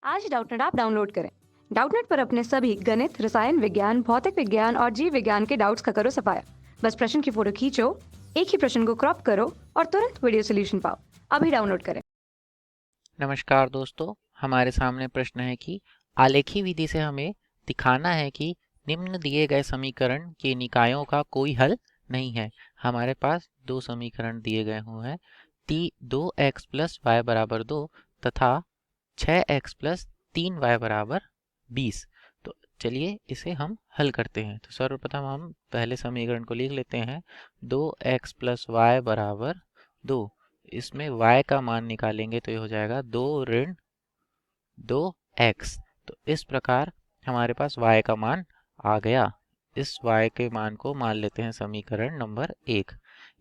आज Doubtnut app download करें। Doubtnut पर अपने सभी गणित, रसायन विज्ञान, भौतिक विज्ञान और जीव विज्ञान के डाउट्स का करो सफाया। बस प्रश्न की फोटो खींचो, एक ही प्रश्न को क्रॉप करो और तुरंत वीडियो सोल्यूशन पाओ। अभी डाउनलोड करें। नमस्कार दोस्तों, हमारे सामने प्रश्न है कि आलेखी विधि से हमें दिखाना है कि निम्न दिए गए समीकरण के निकायों का कोई हल नहीं है। हमारे पास दो समीकरण दिए गए हुए हैं, 2x प्लस वाई बराबर 2 तथा 6x प्लस 3y बराबर 20। तो चलिए इसे हम हल करते हैं। तो सर्वप्रथम हम पहले समीकरण को लिख लेते हैं, 2x प्लस वाई बराबर 2। इसमें y का मान निकालेंगे तो ये हो जाएगा 2 ऋण 2x। तो इस प्रकार हमारे पास y का मान आ गया। इस y के मान को मान लेते हैं समीकरण नंबर 1।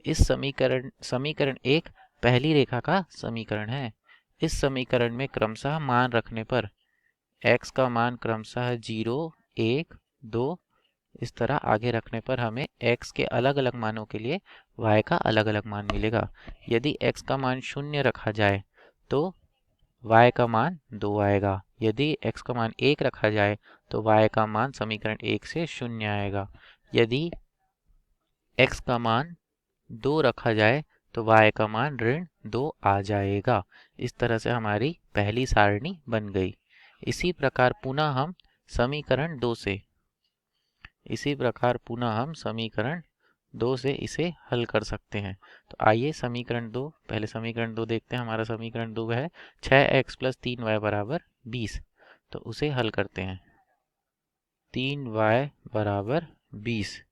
इस समीकरण 1 पहली रेखा का समीकरण है। इस समीकरण में क्रमशः मान रखने पर x का मान क्रमशः 0, 1, 2 इस तरह आगे रखने पर हमें x के अलग अलग मानों के लिए y का अलग अलग मान मिलेगा। यदि x का मान 0 रखा जाए तो y का मान 2 आएगा। यदि x का मान 1 रखा जाए तो y का मान समीकरण 1 से 0 आएगा। यदि x का मान 2 रखा जाए तो y का मान ऋण 2 आ जाएगा। इस तरह से हमारी पहली सारणी बन गई। इसी प्रकार पुनः हम समीकरण 2 से इसे हल कर सकते हैं। तो आइए पहले समीकरण 2 देखते हैं। हमारा समीकरण 2 है 6x प्लस 3y बराबर 20। तो उसे हल करते हैं। 3y बराबर 20।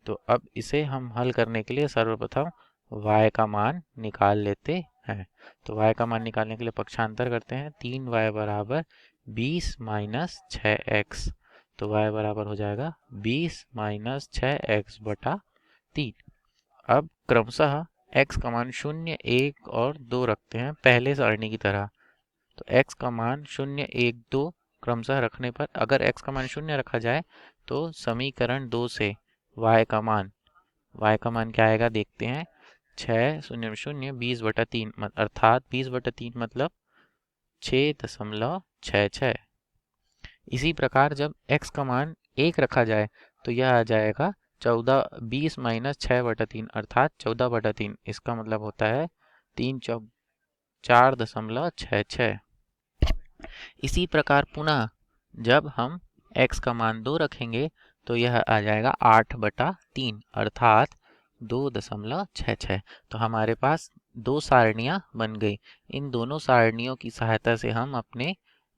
तो अब इसे हम हल करने के लिए सर्वप्रथम y का मान निकाल लेते हैं। तो y का मान निकालने के लिए पक्षांतर करते हैं। 3y बराबर 20 माइनस 6x। तो y बराबर हो जाएगा 20 माइनस 6x बटा 3। अब क्रमशः x का मान 0, 1 और 2 रखते हैं पहले सारणी की तरह। तो x का मान 0, 1, 2 क्रमशः रखने पर अगर x का मान 0 रखा जाए तो समीकरण 2 से y का मान क्या आएगा देखते हैं। 6 0 0 20/3 अर्थात 20/3 मतलब 6.66। इसी प्रकार जब x का मान 1 रखा जाए तो यह आ जाएगा 20 माइनस 6/3 अर्थात 14/3। इसका मतलब होता है 4.66। इसी प्रकार पुनः जब हम x का मान 2 रखेंगे तो यह आ जाएगा 8/3 अर्थात 2.66। तो हमारे पास दो सारणियां बन गई। इन दोनों सारणियों की सहायता से हम अपने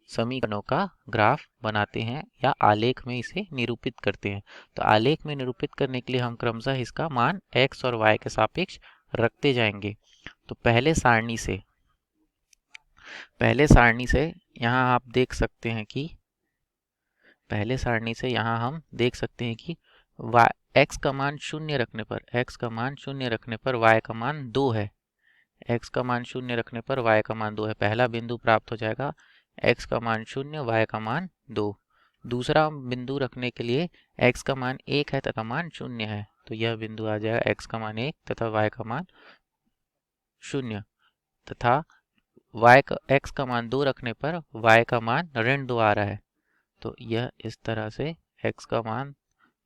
समीकरणों का ग्राफ बनाते हैं या आलेख में इसे निरूपित करते हैं। तो आलेख में निरूपित करने के लिए हम क्रमशः इसका मान x और y के सापेक्ष रखते जाएंगे। तो पहले सारणी से यहाँ आप देख सकते हैं कि x का मान 0 रखने पर y का मान 2 है। x का मान 0 रखने पर y का मान 2 है। पहला बिंदु प्राप्त हो जाएगा, x का मान 0, y का मान 2। दूसरा बिंदु रखने के लिए x का मान 1 है तथा मान 0 है। तो यह बिंदु आ जाएगा x का मान 1 तथा y का मान 0 तथा x का मान 2 रखने पर y का मान ऋण 2 आ रहा है। तो यह इस तरह से x का मान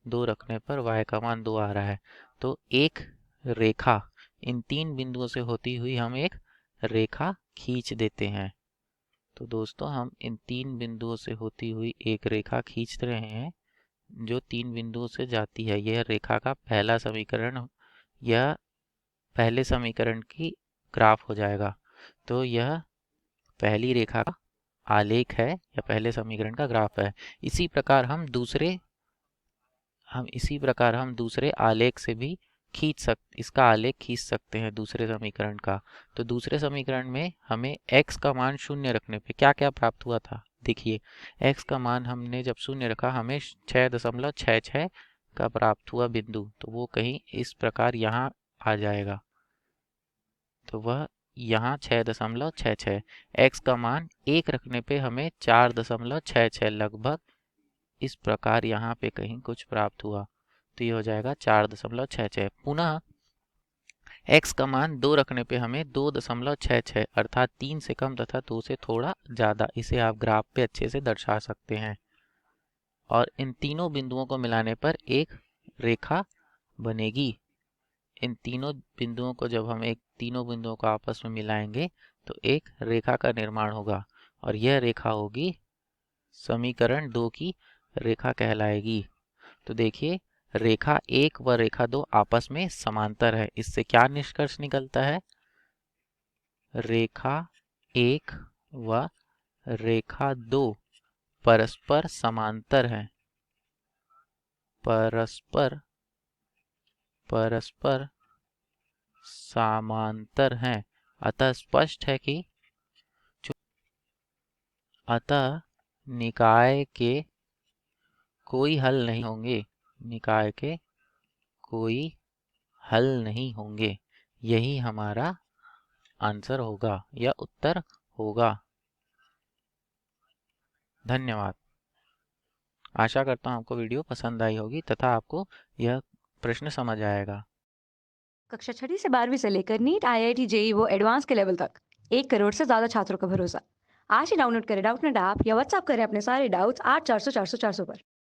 2 रखने पर y का मान 2 आ रहा है। तो एक रेखा इन तीन बिंदुओं से होती हुई हम एक रेखा खींच देते हैं। तो दोस्तों हम इन तीन बिंदुओं से होती हुई एक रेखा खींच रहे हैं जो तीन बिंदुओं से जाती है। यह रेखा का पहला समीकरण, यह पहले समीकरण की ग्राफ हो जाएगा। तो यह पहली रेखा का आलेख है या पहले समीकरण का ग्राफ है। इसी प्रकार हम दूसरे आलेख से भी इसका आलेख खींच सकते हैं दूसरे समीकरण का। तो दूसरे समीकरण में हमें x का मान 0 रखने पे क्या क्या प्राप्त हुआ था देखिए। x का मान हमने जब 0 रखा हमें 6.66 का प्राप्त हुआ बिंदु। तो वो कहीं इस प्रकार यहाँ आ जाएगा। तो वह यहाँ 6.66। x का मान 1 रखने पे हमें 4.66 लगभग इस प्रकार यहाँ पे कहीं कुछ प्राप्त हुआ। तो ये हो जाएगा 4.66। पुनः x का मान 2 रखने पे हमें 2.66 अर्थात 3 से कम तथा 2 से थोड़ा ज़्यादा, इसे आप ग्राफ पे अच्छे से दर्शा सकते हैं। और इन तीनों बिंदुओं को मिलाने पर एक रेखा बनेगी। इन तीनों बिंदुओं को जब हम तीनों बिंदुओं को आपस में मिलाएंगे तो एक रेखा का निर्माण होगा और यह रेखा होगी समीकरण 2 की रेखा कहलाएगी। तो देखिए, रेखा 1 व रेखा 2 आपस में समांतर है। इससे क्या निष्कर्ष निकलता है? रेखा 1 व रेखा 2 परस्पर समांतर है। परस्पर समांतर हैं। अतः स्पष्ट है कि अतः निकाय के कोई हल नहीं होंगे। निकाय के कोई हल नहीं होंगे। यही हमारा आंसर होगा या उत्तर होगा। धन्यवाद। आशा करता हूँ आपको वीडियो पसंद आई होगी तथा आपको यह प्रश्न समझ आएगा। कक्षा 6वीं से 12वीं से लेकर नीट, IIT, JEE वो एडवांस के लेवल तक 1 करोड़ से ज्यादा छात्रों का भरोसा। आज ही डाउनलोड करें डाउटनेट ऐप या व्हाट्सएप करें अपने सारे डाउट्स 8400 400 400 पर।